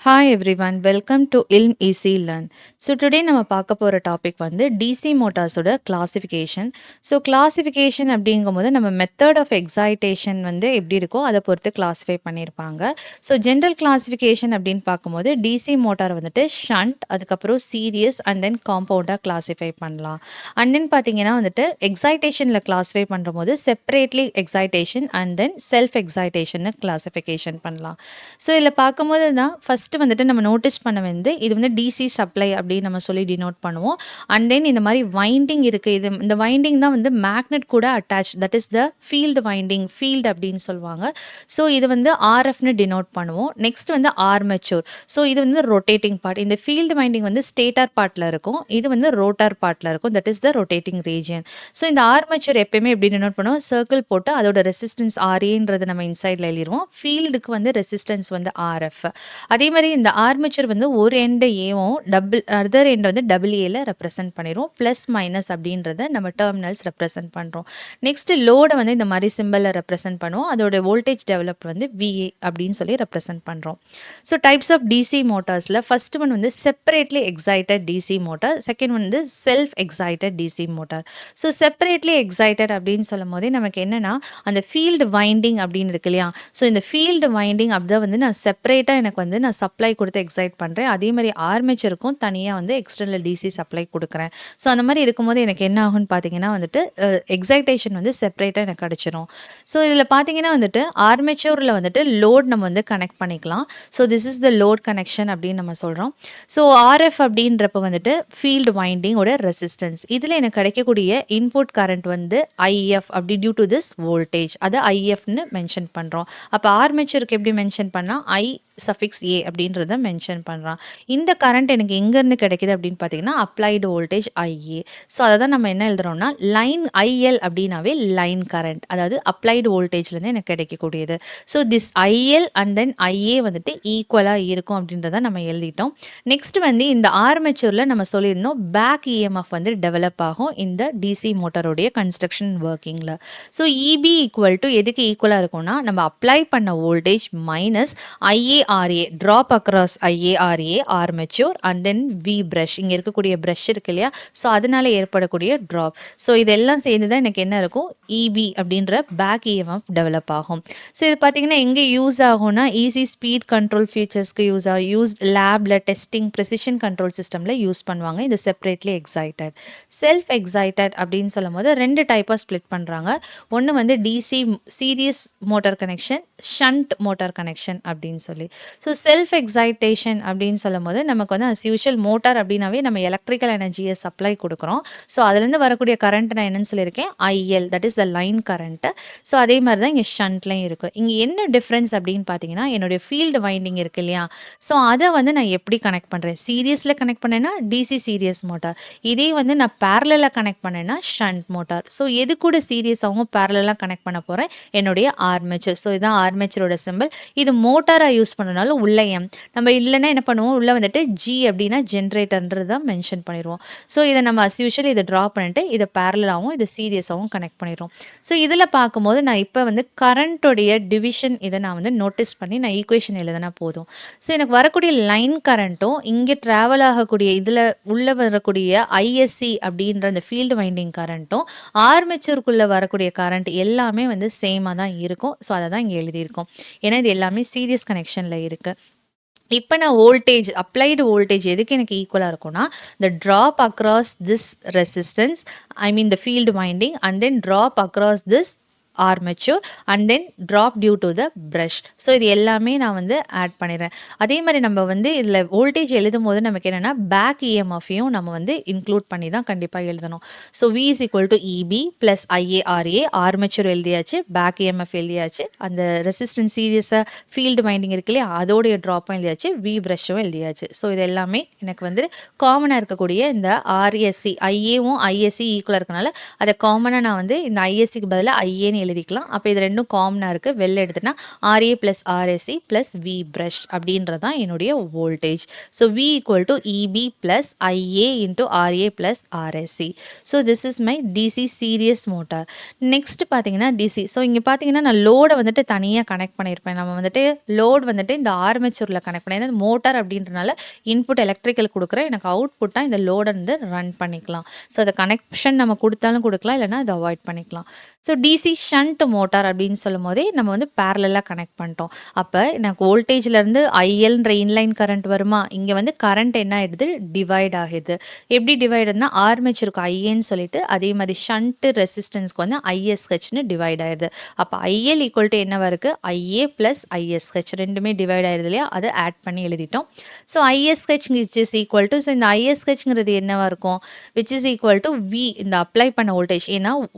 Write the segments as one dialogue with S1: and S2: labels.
S1: Hi everyone, welcome to Ilm Easy Learn. So today நம்ம பார்க்க போற டாபிக் வந்து DC மோட்டார்ஸோட கிளாசிஃபிகேஷன். ஸோ கிளாசிஃபிகேஷன் அப்படிங்கும்போது நம்ம மெத்தட் ஆஃப் எக்ஸைட்டேஷன் வந்து எப்படி இருக்கோ அதை பொறுத்து கிளாஸிஃபை பண்ணியிருப்பாங்க. ஸோ ஜென்ரல் கிளாசிஃபிகேஷன் அப்படின்னு பார்க்கும்போது டிசி மோட்டார் வந்துட்டு ஷண்ட், அதுக்கப்புறம் சீரியஸ் அண்ட் தென் காம்பவுண்டாக கிளாஸிஃபை பண்ணலாம். அண்ட் தென் பார்த்தீங்கன்னா வந்துட்டு எக்ஸைட்டேஷனில் கிளாஸிஃபை பண்ணும்போது separately excitation and then self excitation classification பண்ணலாம். ஸோ இதில் பார்க்கும்போது தான் ஃபஸ்ட்டு வந்துட்டு நம்ம நோட்டீஸ் பண்ண இது வந்து டிசி சப்ளை அப்படின்னு நம்ம சொல்லி டினோட் பண்ணுவோம். அண்ட் தென் இந்த மாதிரி வைண்டிங் இருக்குது, இந்த வைண்டிங் தான் வந்து மேக்னெட் கூட attach, that is the field winding, field அப்படின்னு சொல்லுவாங்க. ஸோ இது வந்து ஆர்எஃப்னு டினோட் பண்ணுவோம். நெக்ஸ்ட் வந்து ஆர்மெச்சூர். ஸோ இது வந்து ரொட்டேட்டிங் பார்ட். இந்த ஃபீல்டு வைண்டிங் வந்து ஸ்டேட்டார் பார்ட்டில் இருக்கும், இது வந்து ரோட்டார் பார்ட்டில் இருக்கும், that is the rotating region. So இந்த ஆர்மெச்சூர் எப்பயுமே எப்படி டினோட் பண்ணுவோம், சர்க்கிள் போட்டு அதோட ரெசிஸ்டன்ஸ் ஆர்ஏன்றது நம்ம இன்சைடில் எழுதிடுவோம். ஃபீல்டுக்கு வந்து ரெசிஸ்டன்ஸ் வந்து ஆர்எஃப். அதே மாதிரி இந்த ஆர்மெச்சர் வந்து ஒரு எண்டு ஏவும் அதர் எண்ட் வந்து டபுள் ஏல ரெப்ரசென்ட் பண்ணிடுவோம். ப்ளஸ் மைனஸ் அப்படின்றத நம்ம டெர்மினல்ஸ் ரெப்ரசென்ட் பண்ணுறோம். நெக்ஸ்ட் லோடை வந்து இந்த மாதிரி சிம்பிளில் ரெப்ரசென்ட் பண்ணுவோம். அதோட வோல்டேஜ் டெவலப் வந்து விஏ அப்படின்னு சொல்லி ரெப்ரசென்ட் பண்ணுறோம். ஸோ டைப்ஸ் ஆஃப் டிசி மோட்டார்ஸில் ஃபர்ஸ்ட் ஒன் வந்து separately excited DC motor, second வந்து self excited DC motor. So separately excited அப்படின்னு சொல்லும் போதே நமக்கு என்னன்னா அந்த ஃபீல்டு வைண்டிங் அப்படின்னு இருக்கு இல்லையா. ஸோ இந்த ஃபீல்டு வைண்டிங் அப்படிதான் வந்து நான் செப்பரேட்டாக எனக்கு வந்து நான் சப்ளை கொடுத்து எக்ஸைட் பண்ணுறேன். அதே மாதிரி ஆர்மேச்சருக்கும் தனியாக வந்து எக்ஸ்டர்னல் டிசி சப்ளை கொடுக்குறேன். ஸோ அந்த மாதிரி இருக்கும்போது எனக்கு என்ன ஆகும்னு பார்த்தீங்கன்னா வந்துட்டு எக்ஸைட்டேஷன் வந்து செப்பரேட்டாக எனக்கு கிடச்சிரும். ஸோ இதில் பார்த்தீங்கன்னா வந்துட்டு ஆர்மேச்சூரில் வந்துட்டு லோட் நம்ம வந்து கனெக்ட் பண்ணிக்கலாம். So this is the load connection அப்படின்னு நம்ம சொல்கிறோம். ஸோ ஆர்எஃப் அப்படின்றப்ப வந்துட்டு ஃபீல்டு வைண்டிங்கோட ரெசிஸ்டன்ஸ், இதில் எனக்கு கிடைக்கக்கூடிய இன்புட் கரண்ட் வந்து ஐஎஃப் அப்படி டியூ டு திஸ் வோல்டேஜ், அதை ஐஎஃப்னு மென்ஷன் பண்ணுறோம். அப்போ ஆர்மேச்சருக்கு எப்படி மென்ஷன் பண்ணால் ஐ சஃபிக்ஸ் ஏ அப்படின்றத மென்ஷன் பண்ணுறான். இந்த கரண்ட் எனக்கு எங்கேருந்து கிடைக்குது அப்படின்னு பார்த்தீங்கன்னா அப்ளைடு வோல்டேஜ் ஐஏ. ஸோ அதை தான் நம்ம என்ன எழுதுறோம்னா லைன் ஐஎல் அப்படின்னாவே லைன் கரண்ட், அதாவது அப்ளைடு வோல்டேஜ்லேருந்து எனக்கு கிடைக்கக்கூடியது. So this IL and then IA வந்துட்டு ஈக்குவலாக இருக்கும் அப்படின்றத நம்ம எழுதிட்டோம். நெக்ஸ்ட் வந்து இந்த ஆர்மெச்சூரில் நம்ம சொல்லியிருந்தோம் பேக் இஎம்எஃப் வந்து டெவலப் ஆகும் இந்த டிசி மோட்டருடைய கன்ஸ்ட்ரக்ஷன் ஒர்க்கிங்கில். ஸோ இபி ஈக்குவல் டு எதுக்கு ஈக்குவலாக இருக்கும்னா நம்ம அப்ளை பண்ண voltage minus IARA drop across IARA armature and then V brush, இங்கே இருக்கக்கூடிய பிரஷ் இருக்கு இல்லையா, ஸோ அதனால ஏற்படக்கூடிய ட்ராப். ஸோ இதெல்லாம் சேர்ந்து தான் எனக்கு என்ன இருக்கும், இபி அப்படின்ற பேக் இஎம்எஃப் டெவலப் ஆகும். ஸோ இது பார்த்தீங்கன்னா எங்கே யூஸ் ஆகும்னா ஈஸி ஸ்பீட் கண்ட்ரோல் ஃபீச்சர்ஸ்க்கு யூஸ் ஆகும், லேபில் டெஸ்டிங் ப்ரெசிஷன் கண்ட்ரோல் சிஸ்டமில் யூஸ் பண்ணுவாங்க. இது செப்பரேட்லி எக்ஸைட்டட். செல்ஃப் எக்ஸைட்டட் அப்படின்னு சொல்லும் போது ரெண்டு டைப்பாக ஸ்ப்ளிட் பண்ணுறாங்க. ஒன்று வந்து DC series motor connection, shunt motor connection அப்படின்னு சொல்லி. ஸோ செல்ஃப் எக்ஸைட்டேஷன் அப்படின்னு சொல்லும் போது நமக்கு வந்து அஸ் யூஷுவல் மோட்டார் அப்படின்னாவே நம்ம எலக்ட்ரிக்கல் எனர்ஜியை சப்ளை கொடுக்குறோம். ஸோ அதுலேருந்து வரக்கூடிய கரண்ட் நான் என்னன்னு சொல்லியிருக்கேன், IL, that is the line current. So அதே மாதிரி தான் இங்கே ஷண்ட்லையும் இருக்குது. இங்கே என்ன டிஃப்ரென்ஸ் அப்படின்னு பார்த்தீங்கன்னா என்னுடைய ஃபீல்டு வைண்டிங் இருக்கு இல்லையா, ஸோ அதை வந்து நான் எப்படி கனெக்ட் பண்ணுறேன், சீரியஸில் கனெக்ட் பண்ணேன்னா டிசி சீரியஸ் மோட்டார், இதே வந்து நான் பேரலாக கனெக்ட் பண்ணேன்னா ஷண்ட் மோட்டார். ஸோ எது கூட சீரியஸாகவும் பேரலாக கனெக்ட் பண்ண போகிறேன், என்னுடைய ஆர்மெச்சர். ஸோ இதுதான் ஆர்மெச்சரோட சிம்பிள். இது மோட்டாராக யூஸ் பண்ணனால உள்ள எம், நம்ம இல்லைன்னா என்ன பண்ணுவோம், உள்ள வந்துட்டு ஜி அப்படின்னா ஜென்ரேட்டர்ன்றது தான் மென்ஷன் பண்ணிடுவோம். ஸோ இதை நம்ம அஸ் யூஷுவல் இதை ட்ரா பண்ணிட்டு இதை பேரலாகவும் இதை சீரியஸாகவும் கனெக்ட் பண்ணிடுவோம். ஸோ இதில் பார்க்கும்போது நான் இப்போ வந்து கரண்ட்டோடைய டிவிஷன் இதை நான் வந்து நோட்டீஸ் பண்ணி நான் ஈக்குவேஷன் எழுதுனா போதும். ஸோ எனக்கு வரக்கூடிய லைன் கரண்ட்டும் இங்கே ட்ராவல் ஆகக்கூடிய இதில் உள்ளே வரக்கூடிய ஐஎஸ்சி அப்படின்ற அந்த ஃபீல்டு வைண்டிங் கரண்ட்டும் ஆர்மெச்சருக்குள்ளே வரக்கூடிய கரண்ட் எல்லாமே வந்து சேமாக தான் இருக்கும். ஸோ அதை தான் இங்கே எழுதியிருக்கோம். ஏன்னா இது எல்லாமே சீரியஸ் கனெக்ஷனில் இருக்குது. இப்போ நான் வோல்டேஜ் அப்ளைடு வோல்டேஜ் எதுக்கு எனக்கு ஈக்குவலாக இருக்கும்னா the drop across this resistance, I mean the field winding, and then drop across this armature and then drop due to the brush. So இது எல்லாமே நான் வந்து ஆட் பண்ணிடுறேன். அதே மாதிரி நம்ம வந்து இதில் வோல்டேஜ் எழுதும் போது நமக்கு என்னென்னா பேக் இஎம்எஃப்ஐயும் நம்ம வந்து இன்க்ளூட் பண்ணி தான் கண்டிப்பாக எழுதணும். So V is equal to EB plus IARA, armature எழுதியாச்சு, பேக் இஎம்எஃப் எழுதியாச்சு, அந்த ரெசிஸ்டன்ஸ் சீரியஸாக ஃபீல்டு வைண்டிங் இருக்கு இல்லையா அதோடைய ட்ராப்பும் எழுதியாச்சு, வி ப்ரஷ்ஷும் எழுதியாச்சு. ஸோ இது எல்லாமே எனக்கு வந்து காமனாக இருக்கக்கூடிய இந்த ஆர்எஸ்சி ஐஏவும் ஐஎஸ்சி ஈக்குவலாக இருக்கனால அதை காமனாக நான் வந்து இந்த ஐஎஸ்சிக்கு பதிலாக ஐஏன்னு எழுதிக்கலாம். அப்ப இது 2ம் காமனா இருக்கு. வெளில எடுத்துட்டா RA + RSC + V brush அப்படின்றது தான் என்னுடைய voltage. So V = EB + IA × RA + RSC. So this is my DC series motor. Next பார்த்தீங்கன்னா DC. ஸோ இங்க பார்த்தீங்கன்னா நான் லோட வந்துட்டு தனியா கனெக்ட் பண்ணியிருப்பேன். நம்ம வந்துட்டு லோட் வந்துட்டு இந்த ஆர்மேச்சர்ல கனெக்ட் பண்ணி ஏன்னா மோட்டார் அப்படின்றனால இன்புட் எலக்ட்ரிக்கல் குடுக்குறேன். எனக்கு அவுட்புட்டா இந்த லோட வந்து ரன் பண்ணிக்கலாம். ஸோ அத கனெக்ஷன் நம்ம குடுத்தாலும் குடுக்கலாம். இல்லன்னா அத அவாய்ட் பண்ணிக்கலாம். ஸோ DC ஷண்ட் மோட்டார் அப்படின்னு சொல்லும்போதே நம்ம வந்து பேரலலா கனெக்ட் பண்ணிட்டோம். அப்ப எனக்கு வோல்டேஜ்லேருந்து ILன்ற இன்லைன் கரண்ட் வருமா? இங்க வந்து கரண்ட் என்ன ஆயிடுது? டிவைட் ஆகுது. எப்படி டிவைடுன்னா ஆர்மேச்சருக்கு IAன்னு சொல்லிட்டு அதே மாரி ஷண்ட் ரெசிஸ்டன்ஸ்க்கு வந்து ISHன்னு டிவைட் ஆயிடுது. அப்ப IL = என்னவா இருக்கு? IA + ISH 2மே டிவைட் ஆயிருது இல்லையா? அத ஆட் பண்ணி எழுதிட்டோம். So ISH which is equal to so இந்த ISHங்கிறது என்னவா இருக்கும்? which is equal to V இந்த அப்ளை பண்ண வோல்டேஜ். ஏன்னா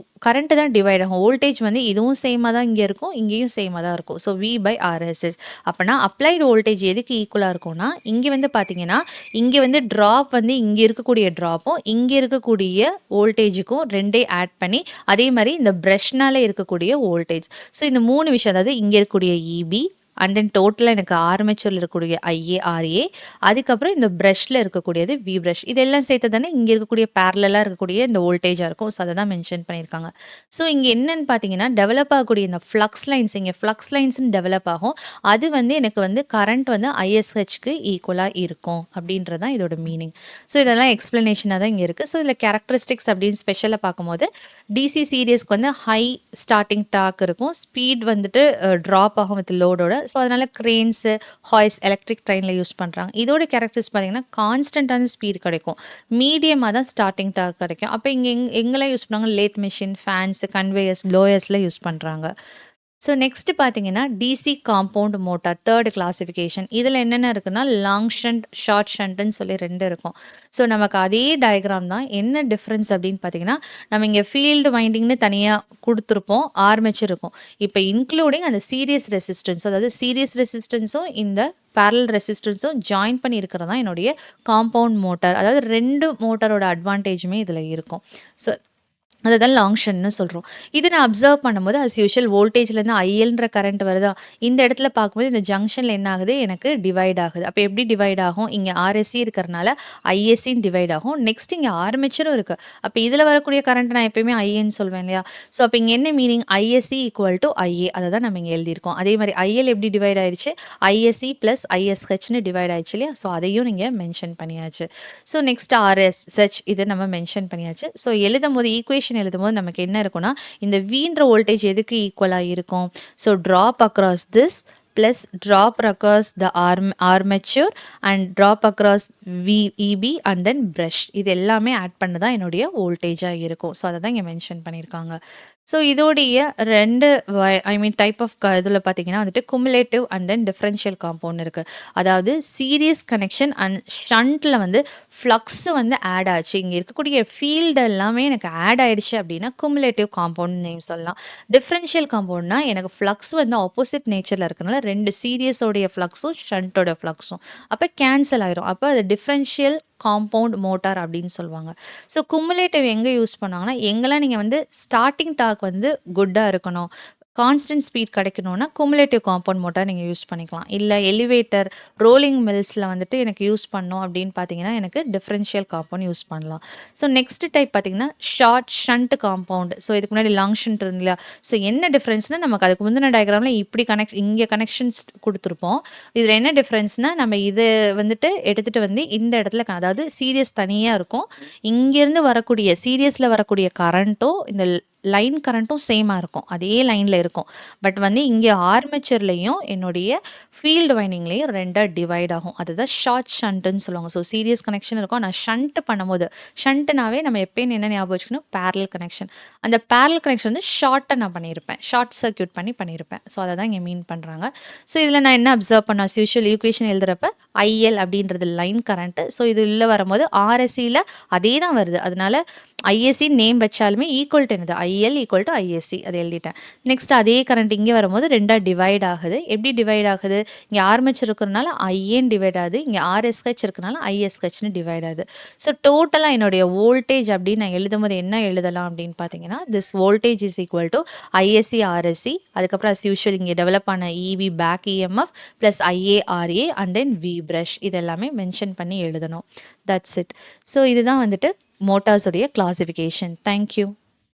S1: கரண்ட் தான் டிவைட் ஆகும். வோல்டேஜ் வந்து இதுவும் சேமா தான் இங்க இருக்கும். இங்கேயும் சேமா தான் இருக்கும். So V/RSH. அப்பனா அப்ளைட் வோல்டேஜ் எதுக்கு ஈக்குவலா இருக்கும்னா, இங்க வந்து பார்த்தீங்கன்னா, இங்க வந்து டிராப் வந்து இங்க இருக்கக்கூடிய டிராப்பும், இங்க இருக்கக்கூடிய வோல்டேஜுக்கும் 2யும் ஆட் பண்ணி, அதே மாரி இந்த பிரஷ்னால இருக்கக்கூடிய வோல்டேஜ். ஸோ இந்த 3 விஷயம் அதாவது இங்க இருக்கக்கூடிய EB அண்ட் தென் டோட்டலா எனக்கு ஆர்மேச்சர்ல இருக்கக்கூடிய IA, RA அதுக்கப்புறம் இந்த பிரஷ்ல இருக்கக்கூடியது V பிரஷ். இதெல்லாம் சேர்த்து தானே இங்க இருக்கக்கூடிய பேரலலா இருக்கக்கூடிய இந்த வோல்டேஜா இருக்கும். ஸோ அத தான் மென்ஷன் பண்ணியிருக்காங்க. ஸோ இங்க என்னன்னு பார்த்தீங்கன்னா, டெவலப் ஆகக்கூடிய இந்த ஃப்ளக்ஸ் லைன்ஸ் இங்க ஃப்ளக்ஸ் லைன்ஸ்ன்னு டெவலப் ஆகும். அது வந்து எனக்கு வந்து கரண்ட் வந்து ISHக்கு ஈக்குவலா இருக்கும் அப்படின்றது தான் இதோட மீனிங். ஸோ இதெல்லாம் எக்ஸ்ப்ளனேஷனா தான் இங்க இருக்கு. ஸோ இதுல கேரக்டரிஸ்டிக்ஸ் அப்படின்னு ஸ்பெஷலா பார்க்கும்போது, DC சீரிஸ்க்கு வந்து ஹை ஸ்டார்ட்டிங் டார்க் இருக்கும். ஸ்பீட் வந்துட்டு டிராப் ஆகும் வித் லோடோட. ஸோ அதனால கிரேன்ஸு, ஹாய்ஸ் எலக்ட்ரிக் ட்ரெயின்ல யூஸ் பண்றாங்க. இதோட கேரக்டரிஸ்டிக்ஸ் பார்த்தீங்கன்னா, கான்ஸ்டன்ட்டான ஸ்பீட் கிடைக்கும். மீடியமா தான் ஸ்டார்ட்டிங் டார்க் கிடைக்கும். அப்ப இங்க எங்கலாம் யூஸ் பண்ணாங்க? லேத் மெஷின், ஃபேன்ஸ், கன்வேயர்ஸ், ப்ளோயர்ஸ்ல யூஸ் பண்றாங்க. ஸோ நெக்ஸ்ட் பார்த்தீங்கன்னா, DC காம்பவுண்ட் மோட்டார் 3 கிளாசிஃபிகேஷன். இதுல என்னென்ன இருக்குன்னா, லாங் ஷண்ட், ஷார்ட் ஷண்ட்ன்னு சொல்லி 2 இருக்கும். ஸோ நமக்கு அதே டயகிராம் தான். என்ன டிஃபரன்ஸ் அப்படின்னு பார்த்தீங்கன்னா, நம்ம இங்க ஃபீல்டு வைண்டிங்ன்னு தனியா குடுத்துருப்போம். ஆர்மேச்சர் இருக்கும். இப்ப இன்க்ளூடிங் அந்த சீரிஸ் ரெசிஸ்டன்ஸ் அதாவது சீரிஸ் ரெசிஸ்டன்ஸும் இந்த பேரலல் ரெசிஸ்டன்ஸும் ஜாயின் பண்ணி இருக்கிறது தான் என்னுடைய காம்பவுண்ட் மோட்டார். அதாவது 2 மோட்டாரோட அட்வான்டேஜுமே இதுல இருக்கும். ஸோ அததான் லாங் ஷண்ட்ன்னு சொல்றோம். இது நான் அப்சர்வ் பண்ணும்போது அஸ் யூசுவல் வோல்டேஜ்லேருந்து ILன்ற கரண்ட் வருதா? இந்த இடத்துல பார்க்கும்போது இந்த ஜங்ஷன்ல என்ன ஆகுது? எனக்கு டிவைட் ஆகுது. அப்ப எப்படி டிவைட் ஆகும்? இங்க RSC இருக்கிறனால ISCன்னு டிவைட் ஆகும். நெக்ஸ்ட் இங்க ஆர்மேச்சரும் இருக்கு. அப்ப இதுல வரக்கூடிய கரண்ட் நான் எப்பயுமே IAன்னு சொல்வேன் இல்லையா? ஸோ அப்ப இங்க என்ன மீனிங்? ISC = IA அத தான் நம்ம இங்க எழுதியிருக்கோம். அதே மாரி IL எப்படி டிவைட் ஆயிருச்சு? ISC + ISHன்னு டிவைட் ஆயிருச்சு இல்லையா? ஸோ அதையும் நீங்க மென்ஷன் பண்ணியாச்சு. ஸோ நெக்ஸ்ட் RSH இது நம்ம மென்ஷன் பண்ணியாச்சு. ஸோ எழுதும்போது ஈக்குவேஷன் எழுதும்போது நமக்கு என்ன இருக்கும்னா, இந்த Vன்ற வோல்டேஜ் எதுக்கு ஈக்குவலா இருக்கும்? So drop across this plus drop across the armature and drop across EB and then brush. இது எல்லாமே ஆட் பண்ண தான் என்னுடைய வோல்டேஜா இருக்கும். ஸோ அத தான் இங்க மென்ஷன் பண்ணியிருக்காங்க. ஸோ இதோடைய 2 டைப் ஆஃப் இதுல பார்த்தீங்கன்னா வந்துட்டு cumulative and then differential compound இருக்கு. அதாவது சீரிஸ் கனெக்ஷன் அண்ட் ஷண்ட்ல வந்து ஃப்ளக்ஸ் வந்து ஆட் ஆச்சு. இங்க இருக்கக்கூடிய ஃபீல்டு எல்லாமே எனக்கு ஆட் ஆயிடுச்சு அப்படின்னா குமுலேட்டிவ் காம்பவுண்ட் நேம் சொல்லலாம். டிஃபரன்ஷியல் காம்பவுண்ட்னா எனக்கு ஃப்ளக்ஸ் வந்து ஆப்போசிட் நேச்சர்ல இருக்கனால 2 சீரிஸோடைய ஃப்ளக்ஸும் ஷண்டோட ஃப்ளக்ஸும் அப்ப கேன்சல் ஆயிரும். அப்ப அது டிஃபரன்ஷியல் காம்பவுண்ட் மோட்டார் அப்படின்னு சொல்லுவாங்க. ஸோ குமுலேட்டிவ் எங்க யூஸ் பண்ணுவாங்கன்னா, எங்கெல்லாம் நீங்க வந்து ஸ்டார்ட்டிங் டார்க் வந்து குட்டா இருக்கணும், கான்ஸ்டன்ட் ஸ்பீட் கிடைக்கணும்னா குமுலேட்டிவ் காம்பவுண்ட் மோட்டார் நீங்க யூஸ் பண்ணிக்கலாம். இல்ல எலிவேட்டர், ரோலிங் மில்ஸ்ல வந்துட்டு எனக்கு யூஸ் பண்ணணும் அப்படின்னு பார்த்தீங்கன்னா, எனக்கு டிஃபரன்ஷியல் காம்பவுண்ட் யூஸ் பண்ணலாம். ஸோ நெக்ஸ்ட் டைப் பார்த்தீங்கன்னா, ஷார்ட் ஷண்ட் காம்பவுண்ட். ஸோ இதுக்கு முன்னாடி லாங் ஷண்ட் இருந்து இல்லையா? ஸோ என்ன டிஃபரன்ஸ்னா, நமக்கு அதுக்கு முந்தின டயகிராம்ல இப்படி இங்க கனெக்ஷன்ஸ் குடுத்துருப்போம். இதுல என்ன டிஃபரன்ஸ்னா, நம்ம இது வந்துட்டு எடுத்துட்டு வந்து இந்த இடத்துல அதாவது சீரிஸ் தனியா இருக்கும். இங்கிருந்து வரக்கூடிய சீரிஸ்ல வரக்கூடிய கரண்ட்டும் இந்த லைன் கரண்ட்டும் சேமா இருக்கும். அதே லைன்ல இருக்கும். பட் வந்து இங்க ஆர்மேச்சர்லயும் என்னுடைய ஃபீல்டு வைண்டிங்லயும் 2ஆ டிவைட் ஆகும். அதுதான் ஷார்ட் ஷண்ட்ன்னு சொல்லுவாங்க. ஸோ சீரிஸ் கனெக்ஷன் இருக்கும். நான் ஷண்ட் பண்ணும்போது ஷண்ட்னாவே நம்ம எப்பயும் என்ன ஞாபகம் வச்சுக்கணும்? Parallel connection. அந்த பேரலல் கனெக்ஷன் வந்து ஷார்ட்டா நான் பண்ணியிருப்பேன். ஷார்ட் சர்க்யூட் பண்ணியிருப்பேன். ஸோ அத தான் இங்க மீன் பண்றாங்க. ஸோ இதுல நான் என்ன அப்சர்வ் பண்ணேன்? அஸ் யூசுவல் ஈக்குவேஷன் எழுதுறப்ப IL அப்படின்றது லைன் கரண்ட். ஸோ இது உள்ள வரும்போது RSCல அதே தான் வருது. அதனால ISC நேம் வச்சாலுமே ஈக்குவல் டு என்னது? IL ஈக்குவல் டூ ISC அது எழுதிட்டேன். நெக்ஸ்ட் அதே கரண்ட் இங்கே வரும்போது 2ஆ டிவைட் ஆகுது. எப்படி டிவைட் ஆகுது? இங்கே ஆர்மேச்சர் இருக்கிறனால IAன்னு டிவைட் ஆகுது. இங்கே RSH இருக்கனால ISHன்னு டிவைட் ஆகுது. ஸோ டோட்டலா என்னுடைய வோல்டேஜ் அப்படின்னு நான் எழுதும்போது என்ன எழுதலாம் அப்படின்னு பார்த்தீங்கன்னா, this voltage is equal to ISC, RSC அதுக்கப்புறம் அஸ் யூசுவல் இங்கே டெவலப் ஆன EV back EMF plus IA, RA and then V brush இது எல்லாமே மென்ஷன் பண்ணி எழுதணும். That's it. ஸோ இதுதான் வந்துட்டு மோட்டார்ஸ் உடைய கிளாசிஃபிகேஷன். Thank you.